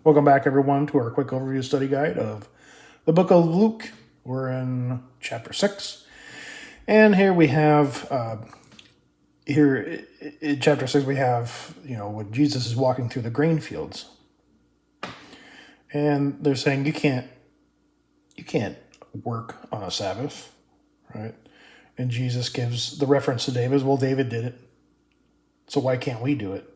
Welcome back, everyone, to our quick overview study guide of the book of Luke. We're in chapter 6. And here we have, here in chapter 6, we have, when Jesus is walking through the grain fields. And they're saying, you can't work on a Sabbath, right? And Jesus gives the reference to David. Well, David did it, so why can't we do it?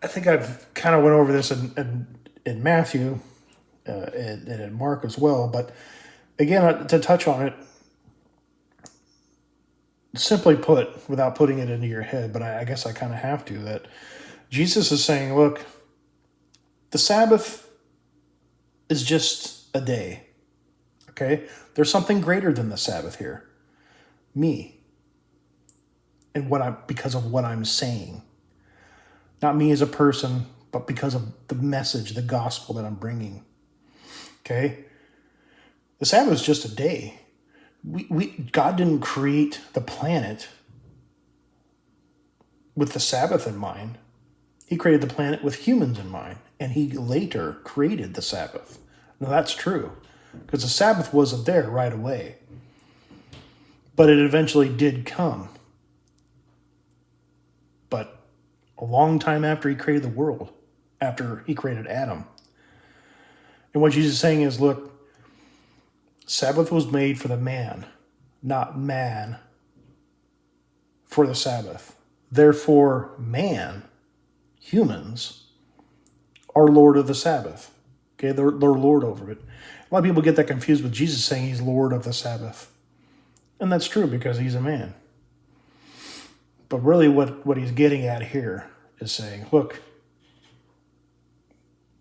I think I've kind of went over this in Matthew and in Mark as well. But again, to touch on it, simply put, without putting it into your head, but I guess I kind of have to, that Jesus is saying, look, the Sabbath is just a day, okay? There's something greater than the Sabbath here. Me. And because of what I'm saying. Not me as a person, but because of the message, the gospel that I'm bringing. Okay? The Sabbath is just a day. God didn't create the planet with the Sabbath in mind. He created the planet with humans in mind, and he later created the Sabbath. Now that's true, because the Sabbath wasn't there right away. But it eventually did come. But a long time after he created the world, after he created Adam. And what Jesus is saying is, look, Sabbath was made for the man, not man for the Sabbath. Therefore, man, humans, are Lord of the Sabbath. Okay, they're Lord over it. A lot of people get that confused with Jesus saying he's Lord of the Sabbath. And that's true because he's a man. But really what he's getting at here is saying, look,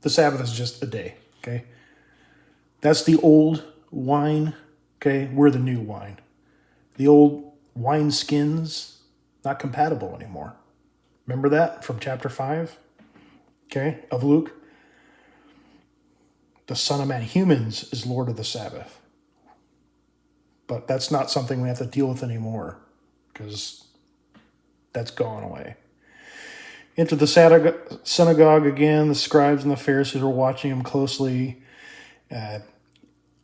the Sabbath is just a day, okay? That's the old wine, okay? We're the new wine. The old wine skins, not compatible anymore. Remember that from chapter 5, okay, of Luke? The Son of Man, humans, is Lord of the Sabbath. But that's not something we have to deal with anymore because that's gone away. Into the synagogue again, the scribes and the Pharisees were watching him closely. I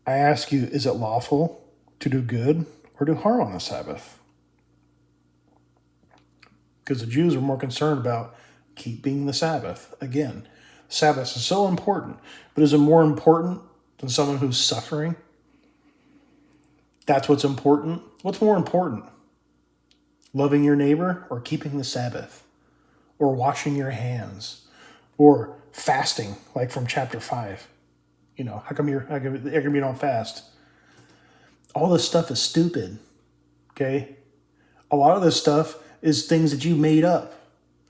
ask you, is it lawful to do good or do harm on the Sabbath? Because the Jews were more concerned about keeping the Sabbath. Again, Sabbath is so important, but is it more important than someone who's suffering? That's what's important. What's more important? Loving your neighbor or keeping the Sabbath? Or washing your hands? Or fasting, like from chapter 5? How come you don't fast? All this stuff is stupid, okay? A lot of this stuff is things that you made up.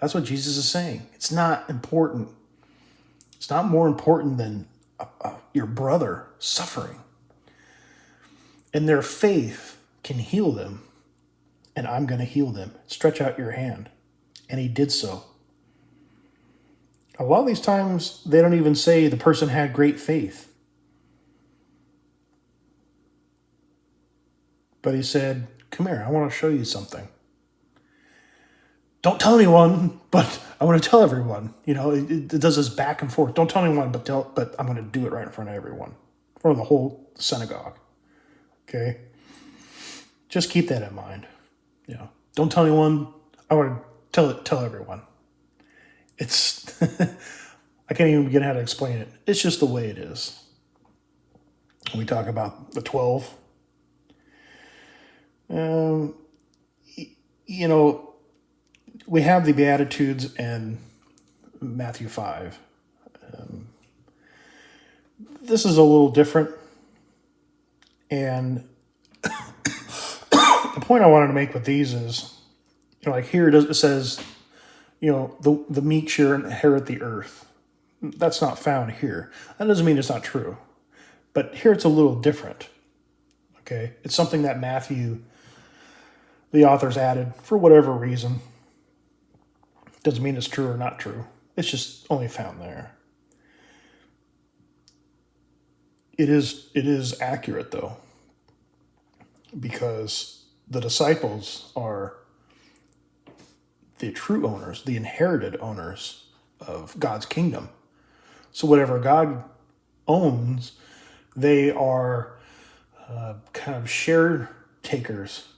That's what Jesus is saying. It's not important. It's not more important than your brother suffering. And their faith can heal them. And I'm going to heal them. Stretch out your hand. And he did so. A lot of these times, they don't even say the person had great faith. But he said, come here, I want to show you something. Don't tell anyone, but I want to tell everyone. It does this back and forth. Don't tell anyone, but I'm going to do it right in front of everyone. In front of the whole synagogue. Okay? Just keep that in mind. Don't tell anyone. I want to tell everyone. It's I can't even begin how to explain it. It's just the way it is. We talk about the 12. We have the Beatitudes in Matthew 5. This is a little different. And the point I wanted to make with these is, like here it says, the meek shall inherit the earth. That's not found here. That doesn't mean it's not true. But here it's a little different. Okay? It's something that Matthew, the authors, added for whatever reason. Doesn't mean it's true or not true. It's just only found there. It is accurate, though, because the disciples are the true owners, the inherited owners of God's kingdom. So whatever God owns, they are kind of share takers,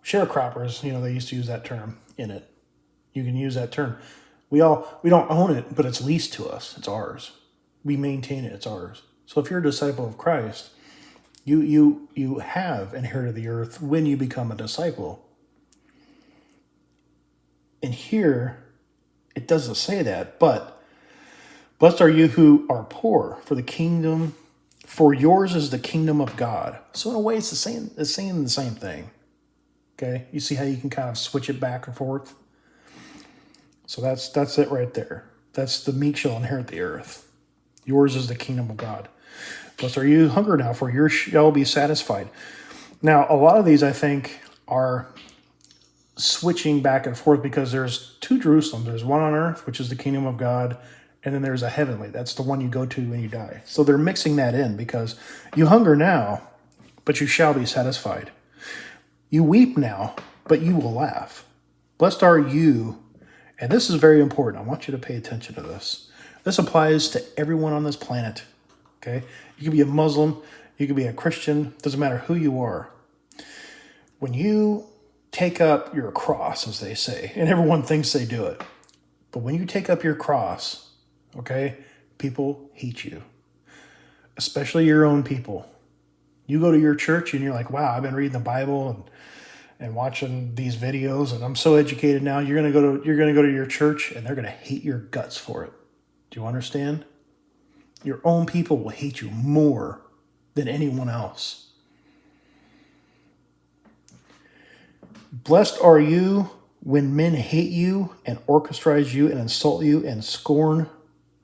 sharecroppers. They used to use that term in it. You can use that term. We don't own it, but it's leased to us. It's ours. We maintain it. It's ours. So if you're a disciple of Christ, you have inherited the earth when you become a disciple. And here, it doesn't say that, but blessed are you who are poor, for yours is the kingdom of God. So in a way, it's saying the same thing. Okay, you see how you can kind of switch it back and forth. So that's it right there. That's the meek shall inherit the earth. Yours is the kingdom of God. Blessed are you who hunger now, for yours shall be satisfied. Now, a lot of these, I think, are switching back and forth because there's two Jerusalems. There's one on earth, which is the kingdom of God, and then there's a heavenly. That's the one you go to when you die. So they're mixing that in because you hunger now, but you shall be satisfied. You weep now, but you will laugh. Blessed are you. And this is very important. I want you to pay attention to this. This applies to everyone on this planet. Okay? You could be a Muslim. You could be a Christian. Doesn't matter who you are. When you take up your cross, as they say, and everyone thinks they do it, but when you take up your cross, okay, people hate you, especially your own people. You go to your church and you're like, wow, I've been reading the Bible and watching these videos, and I'm so educated now. You're gonna go to your church, and they're gonna hate your guts for it. Do you understand? Your own people will hate you more than anyone else. Blessed are you when men hate you and orchestrize you and insult you and scorn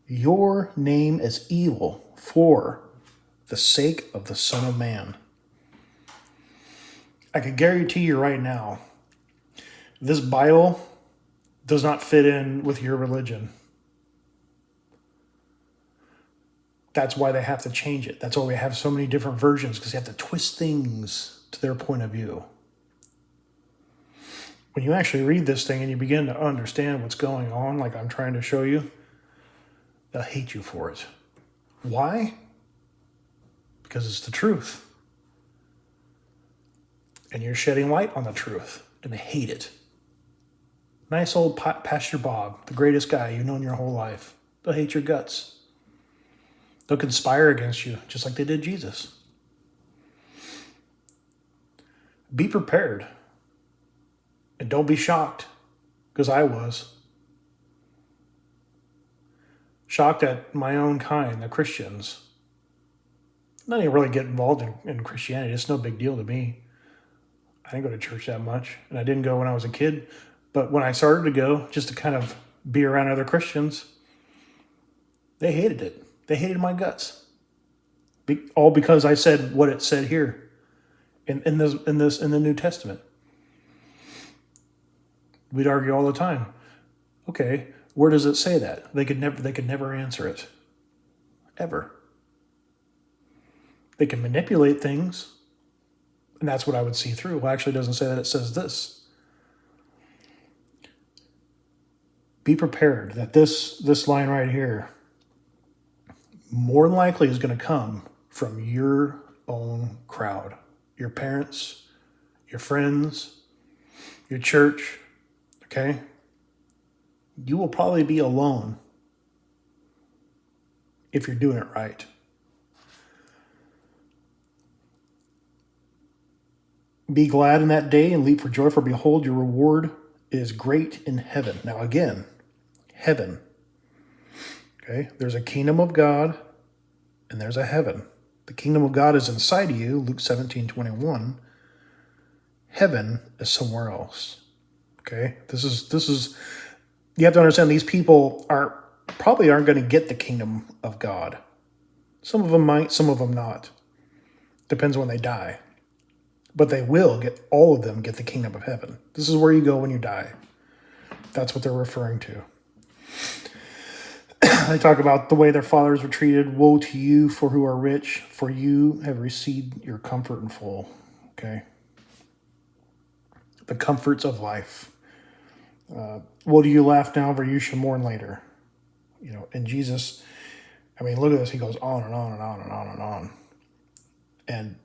your name as evil for the sake of the Son of Man. I can guarantee you right now, this Bible does not fit in with your religion. That's why they have to change it. That's why we have so many different versions, because they have to twist things to their point of view. When you actually read this thing and you begin to understand what's going on, like I'm trying to show you, they'll hate you for it. Why? Because it's the truth. And you're shedding light on the truth, and they hate it. Nice old Pastor Bob, the greatest guy you've known your whole life. They'll hate your guts. They'll conspire against you, just like they did Jesus. Be prepared. And don't be shocked, because I was. Shocked at my own kind, the Christians. I didn't really get involved in Christianity. It's no big deal to me. I didn't go to church that much, and I didn't go when I was a kid. But when I started to go, just to kind of be around other Christians, they hated it. They hated my guts. All because I said what it said here in the New Testament. We'd argue all the time. Okay, where does it say that? They could never answer it. Ever. They can manipulate things. And that's what I would see through. Well, actually, it doesn't say that. It says this. Be prepared that this line right here more than likely is going to come from your own crowd. Your parents, your friends, your church, okay? You will probably be alone if you're doing it right. Be glad in that day and leap for joy, for behold, your reward is great in heaven. Now again, heaven. Okay, there's a kingdom of God and there's a heaven. The kingdom of God is inside of you, Luke 17:21. Heaven is somewhere else. Okay, this is you have to understand these people probably aren't going to get the kingdom of God. Some of them might, some of them not. Depends when they die. But they will get, all of them get the kingdom of heaven. This is where you go when you die. That's what they're referring to. They talk about the way their fathers were treated. Woe to you for who are rich, for you have received your comfort in full. Okay? The comforts of life. Woe do you laugh now, for you shall mourn later. And Jesus, I mean, look at this. He goes on and on and on and on and on. And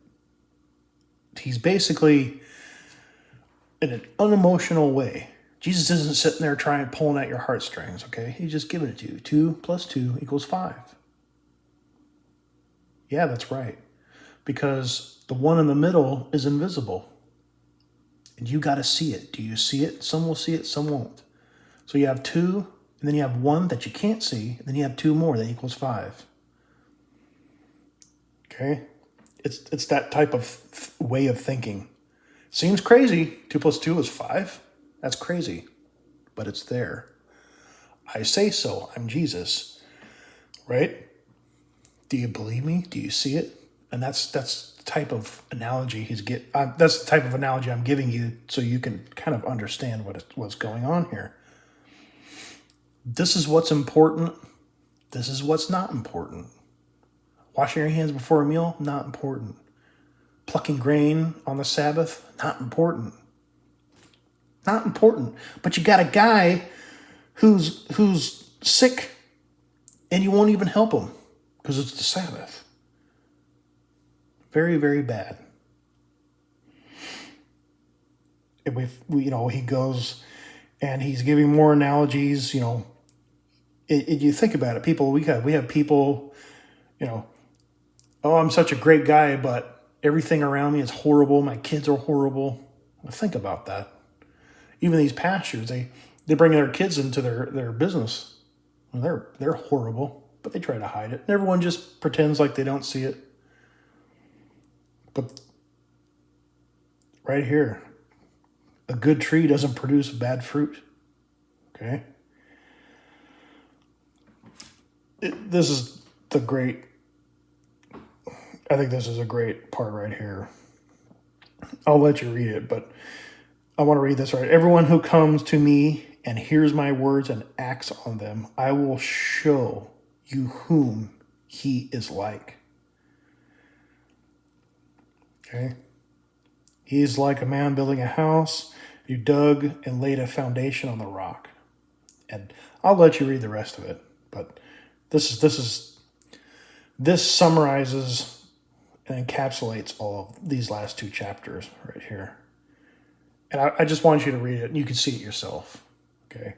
he's basically, in an unemotional way, Jesus isn't sitting there pulling at your heartstrings, okay? He's just giving it to you. 2 + 2 = 5. Yeah, that's right. Because the one in the middle is invisible. And you got to see it. Do you see it? Some will see it, some won't. So you have 2, and then you have 1 that you can't see, and then you have 2 more that equals 5. Okay? It's that type of way of thinking. Seems crazy. 2 + 2 is 5. That's crazy. But it's there. I say so. I'm Jesus. Right? Do you believe me? Do you see it? And that's the type of analogy that's the type of analogy I'm giving you, so you can kind of understand what's going on here. This is what's important. This is what's not important. Washing your hands before a meal, not important. Plucking grain on the Sabbath, not important. Not important. But you got a guy who's sick, and you won't even help him because it's the Sabbath. Very, very bad. And he goes and he's giving more analogies. You think about it. We have people. Oh, I'm such a great guy, but everything around me is horrible. My kids are horrible. Well, think about that. Even these pastors, they bring their kids into their business. Well, they're horrible, but they try to hide it. And everyone just pretends like they don't see it. But right here, a good tree doesn't produce bad fruit. Okay? This is I think this is a great part right here. I'll let you read it, but I want to read this right. Everyone who comes to me and hears my words and acts on them, I will show you whom he is like. Okay? He is like a man building a house. You dug and laid a foundation on the rock. And I'll let you read the rest of it, but this summarizes and encapsulates all of these last 2 chapters right here. And I just want you to read it, and you can see it yourself. Okay?